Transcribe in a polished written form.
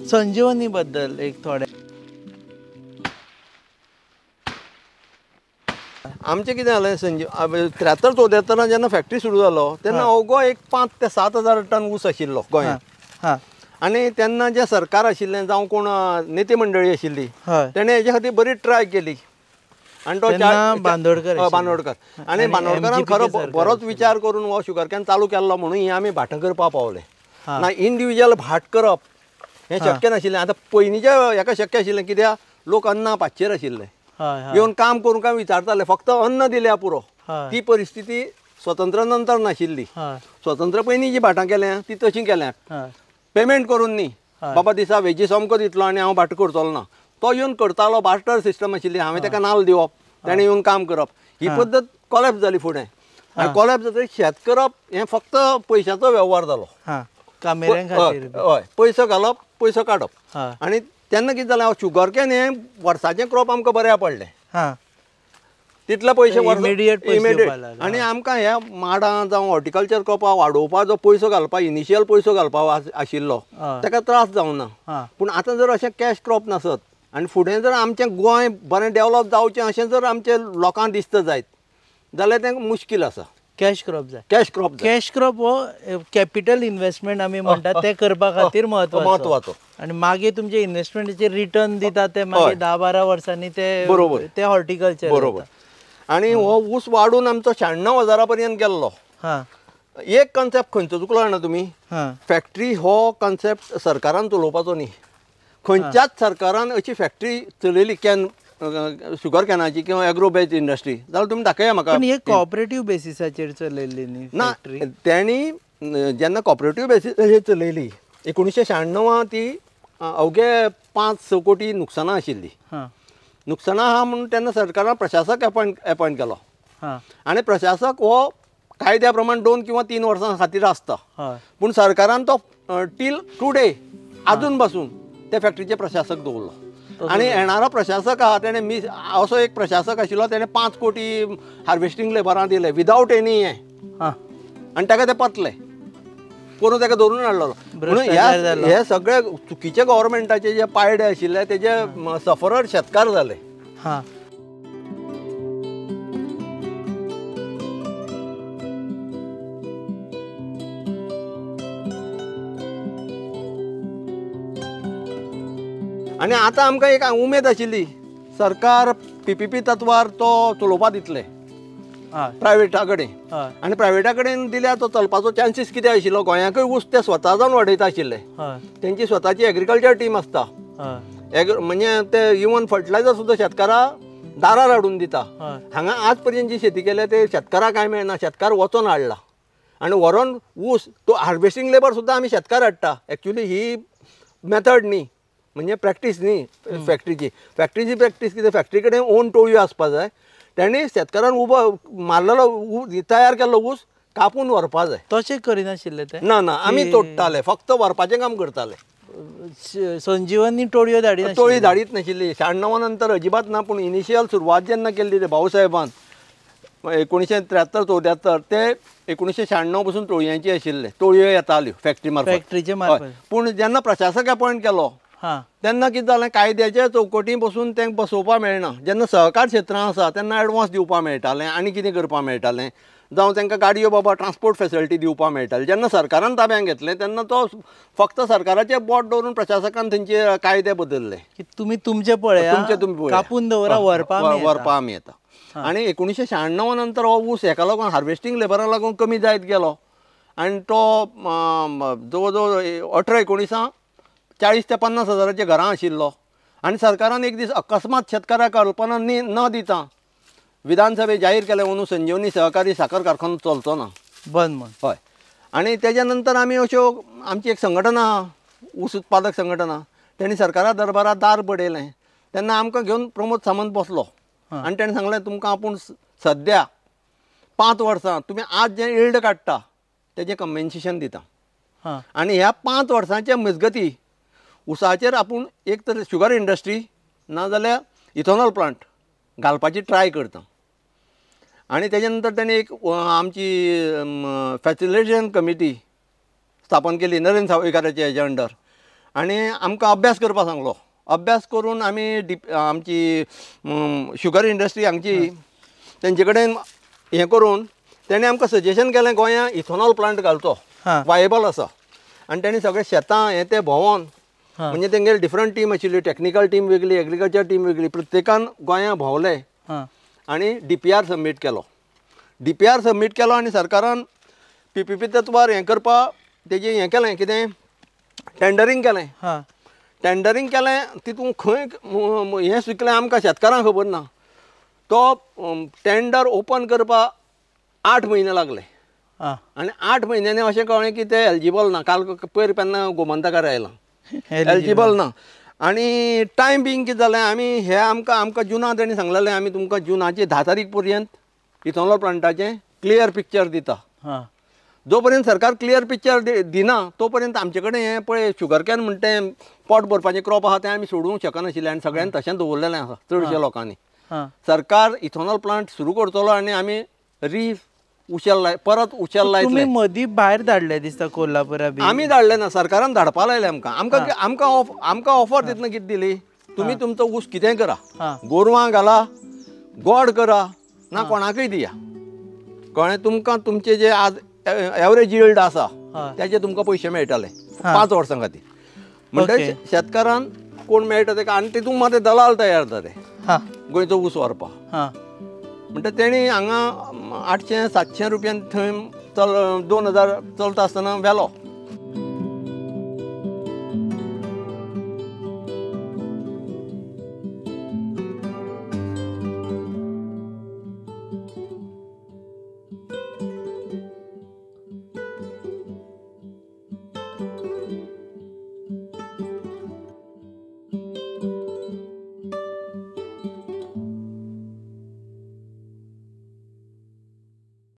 संजीवनी बद्दल एक थोडे आमचें कितें जालें 73-74 जेन्ना फॅक्टरी सुरू जालो तेन्ना अवघो एक 5 ते 7 हजार टन ऊस आशिल्लो गोंयांत. आनी तेन्ना जें सरकार आशिल्लें जावं कोण नेते मंडळी आशिल्ली तेणें हेजे खातीर बरी ट्राय केली. आनी तो बांदोडकर आनी बांदोडकरान खरो बरोच विचार करून हो शुगर कॅन चालू केल्लो म्हणून ही आमी भाटां करपा पावले. ना इंडिविज्युअल भाट करप हें शक्य नाशिल्लें. आतां पयलींच्या हेका शक्य आशिल्लें कित्याक लोक अन्ना पाचेर आशिल्ले, येवन काम करूं काय विचारताले, फक्त अन्न दिल्या पुरो. ती परिस्थिती स्वतंत्र नंतर नाशिल्ली. स्वतंत्र पयलीं जी भाटां केल्या ती तशीं केल्यात, पेमेंट करून न्ही बाबा दिसा वेजीस अमको दितलो आनी हांव भाट करतलो ना. तो येवन करतालो, बार्टर सिस्टम आशिल्ली, हांवें ताका नाल्ल दिवप, ताणें येवन काम करप. ही पद्दत कॉलॅप्स जाली फुडें. आनी कॉलॅप्स जातकीर शेत करप हें फक्त पयशाचो वेव्हार जालो. हय, पयसो घालप पयसो काडप. आनी तेन्ना कितें जालें, शुगर कॅन हें वर्साचें क्रॉप आमकां बऱ्या पडलें. तितले पयशे इमिडिएट. आनी आमकां ह्या माडां जावं हॉर्टिकल्चर क्रॉपा वाडोवपा जो पयसो घालपा इनिशियल पयसो घालपा आशिल्लो ताका त्रास जावना. पूण आतां जर अशें कॅश क्रॉप नासत आनी फुडें जर आमचें गोंय बरें डेवलप जावचें अशें जर आमचें लोकांक दिसता जायत जाल्यार तें मुश्कील आसा. कॅश क्रॉप जाय. कॅश क्रॉप हो कॅपिटल इन्व्हेस्टमेंट आमी म्हणटात ते करपा खातीर म्हत्वाचो. आनी मागीर तुमचे इन्व्हेस्टमेंटाचेर रिटर्न दिता ते मागीर 10-12 वर्सांनी ते हॉर्टिकल्चर बरोबर. आनी हो ऊस वाडून आमचो 96 हजारा पर्यंत गेल्लो. एक कन्सेप्ट खंयचो चुकलो जाणा तुमी, फॅक्टरी हो कन्सेप्ट सरकारान चलोवपाचो न्ही. खंयच्याच सरकारान अशी फॅक्टरी चलयली कॅन शुगर कॅनाची किंवा एग्रो बेस्ड इंडस्ट्री जाल्यार तुमी दाखया म्हाका. पूण एक कॉपरेटीव बेसिसाचेर चलयल्ली न्ही ना. तेणी जेन्ना कॉपरेटीव बेसिसाचेर चलयली 1996 ती अवघे 5-6 कोटी नुकसानां आशिल्ली. नुकसानां आहा म्हणून तेन्ना सरकारान प्रशासक अपॉयंट केलो. आनी प्रशासक हो कायद्या प्रमाण 2 किंवा 3 वर्सां खातीर आसता. पूण सरकारान तो टील टुडे आजून पासून त्या फॅक्टरीचे प्रशासक दवरलो. आनी येणारो प्रशासक आहा तेणें असो एक प्रशासक आशिल्लो, तेणें 5 कोटी हार्वेस्टिंग लेबरां दिले विदावट एनी हें. आनी ताका ते पतले करून ताका धरून हाडलो. म्हणून हे सगळे चुकीचे गव्हर्मेंटाचे जे पायडे आशिल्ले तेजे सफरर शेतकार जाले. आनी आतां आमकां एक उमेद आशिल्ली, सरकार PPP तत्वार तो चलोवपा दितले प्रायवेटा कडेन. आनी प्रायवेटा कडेन दिल्यार तो चलपाचो चान्सीस कितें आशिल्लो, गोंयाकूय ऊस ते स्वता जावन वाडयता आशिल्ले. तेंची स्वताची एग्रीकल्चर टीम आसता. म्हणजे ते इवन फर्टिलायझर सुद्दां शेतकारां दारार हाडून दिता. हांगा आज पर्यंत जी शेती केल्या ते शेतकाराक कांय मेळना, शेतकार वचोन हाडला. आनी व्हरोन ऊस तो हार्वेस्टिंग लेबर सुद्दां आमी शेतकार हाडटा. एक्चुली ही मेथड न्ही, म्हणजे प्रॅक्टीस न्ही फॅक्टरीची प्रॅक्टीस कितें, फॅक्टरी कडेन ओन टोळयो आसपा जाय. तेणी शेतकारान मारलेलो तयार केल्लो ऊस कापून व्हरपा जाय. तशें करिनाशिल्ले ते ना. आमी तोडटाले, फक्त व्हरपाचें काम करताले. संजीवनी टोळयो धाडीत नाशिल्ली. 96 नंतर अजिबात ना. पूण इनिशियल सुरवात जेन्ना केल्ली ते भाऊसाहेबान 1973-74 ते 1996 पासून टोळयांची आशिल्ले. टोळयो येताल्यो फॅक्टरी मार्फत. पूण जेन्ना प्रशासक अपॉयंट केलो तेन्ना कितें जालें, कायद्याच्या चौकटी बसून तेंक बसोवपा मेळना. जेन्ना सहकार क्षेत्रांत आसा तेन्ना एडवान्स दिवपा मेळटालें आनी कितें करपा मेळटालें, जावं तांकां गाडयो बाबा ट्रान्सपोर्ट फेसिलिटी दिवपा मेळटाली. जेन्ना सरकारान ताब्यान घेतलें तेन्ना तो फक्त सरकाराचें बोट दवरून प्रशासकान थंयचे कायदे बदलले. तुमी तुमचे पळया, कापून दवरा, व्हरपा आमी येता. आनी 1996 नंतर हो ऊस हेका लागून हार्वेस्टिंग लेबराक लागून कमी जायत गेलो. आनी तो जवळ जवळ 18-19 40 ते 50 हजाराचे घरां आशिल्लो. आनी सरकारान एक दीस अकस्मात शेतकाराक कल्पना न दिता विधानसभेत जाहीर केलें अंदू संजीवनी सहकारी साखर कारखानो चलचो ना बंद म्हण. हय. आनी तेज्या नंतर आमी अश्यो आमची एक संघटना ऊस उत्पादक संघटना तेणी सरकारा दरबारात दार बडयलें. तेन्ना आमकां घेवन प्रमोद सामंत बसलो आनी तेणें सांगलें तुमकां आपूण सद्या 5 वर्सां तुमी आज जें इल्ड काडटा तेजें कम्पेन्सेशन दिता. आनी ह्या 5 वर्सांच्या मजगती उसाचेर आपूण एक तर शुगर इंडस्ट्री नाजाल्यार इथॉनॉल प्लांट घालपाची ट्राय करता. आनी तेजे नंतर तेणें एक आमची फॅसिलिटेशन कमिटी स्थापन केली नरेंद्र सावयकाराच्या हेज्या अंडर. आनी आमकां अभ्यास करपाक सांगलो. अभ्यास करून आमी आमची शुगर इंडस्ट्री हांगची तेंचे कडेन हें करून तेणें आमकां सजेशन केलें गोंयांत इथॉनॉल प्लांट घालचो, वायबल आसा. आनी तेणें सगळें शेतां हें तें भोंवोन म्हणजे तेंगेली डिफरंट टीम आशिल्ली, टॅक्निकल टीम वेगळी, एग्रीकल्चर टीम वेगळी, प्रत्येकान गोंया भोंवले आनी DPR सबमीट केलो. DPR सबमीट केलो आनी सरकारान PPP तत्वार हें करपाक तेजें हें केलें, कितें टेंडरींग केलें. टेंडरींग केलें, तितून खंय हें शिकलें आमकां शेतकारांक खबर ना. तो टेंडर ओपन करपाक 8 म्हयने लागले. आनी 8 म्हयन्यांनी अशें कळ्ळें की ते एलिजिबल ना. काल पयर पेन्ना गोमंतकार आयलां, एलिजिबल ना. आनी टायम बींग कितें जालें, आमी हे आमकां जुना तेणी सांगलेलें आमी तुमकां जुनाची 10 तारीख पर्यंत इथॉनॉल प्लांटाचें क्लियर पिक्चर दिता. जो पर्यंत सरकार क्लियर पिक्चर दिना तो पर्यंत आमचे कडेन हें पळय शुगर कॅन म्हणटा तें पोट भरपाचें क्रॉप आहा तें आमी सोडूंक शकनाशिल्लें आनी सगळ्यांनी तशें दवरलेलें आसा चडशे लोकांनी. सरकार इथॉनॉल प्लांट सुरू करतलो आनी आमी परत उशेल लायतले. तुमी मदीं भायर धाडले दिसता कोल्हापुरा बी. आमी धाडले ना, सरकारान धाडपा लायले आमकां ऑफर दितना कितें दिली, तुमी तुमचो ऊस कितेंय करा, गोरवां घाला, गोड करा ना कोणाकय दिया, कळ्ळें. तुमकां तुमचे जे आज एवरेज यील्ड आसा त्याचे तुमकां पयशे मेळटले 5 वर्सां खातीर. म्हणजे शेतकारान कोण मेळटा तेका आनी तितूंत मात दलाल तयार जाले गोंयचो ऊस व्हरपाक. म्हणटा तेणी हांगा 800-700 रुपयान थंय 2000 चलता आसतना व्हेलो.